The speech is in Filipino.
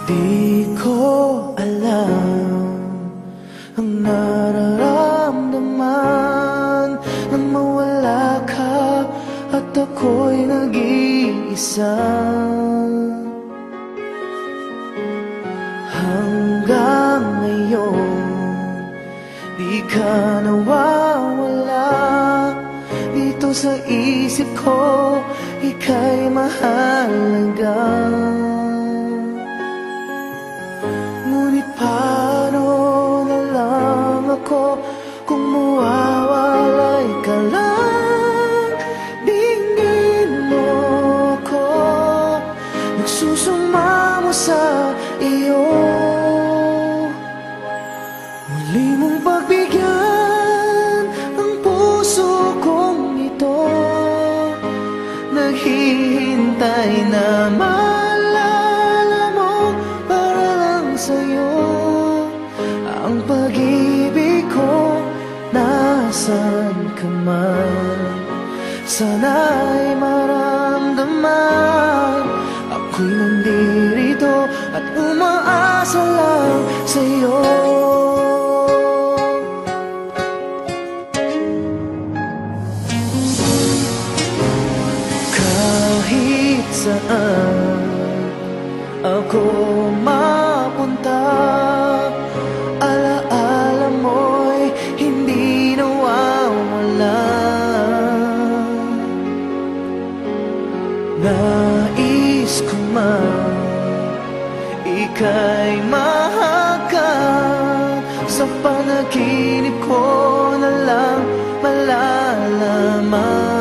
Di ko alam ang nararamdaman nang mawala ka at ako'y nag-iisa. Hanggang ngayon, di ka nawawala dito sa isip ko, ika'y mahalaga. Ngunit paano na lang ako kung mawawalay ka lang? Dingin mo ako, nagsusumamo sa iyo. Muli mong pagbigyan ang puso kong ito, naghihintay na maalala mo para lang sa'yo. Ang pag-ibig ko, nasan ka man, sana'y maramdaman. Ako'y nandirito at umaasa lang sa'yo. Kahit saan ako mapunta, alaala mo'y hindi nawawala. Nais ko man ika'y mahagkan, sa panaginip ko na lang malalaman.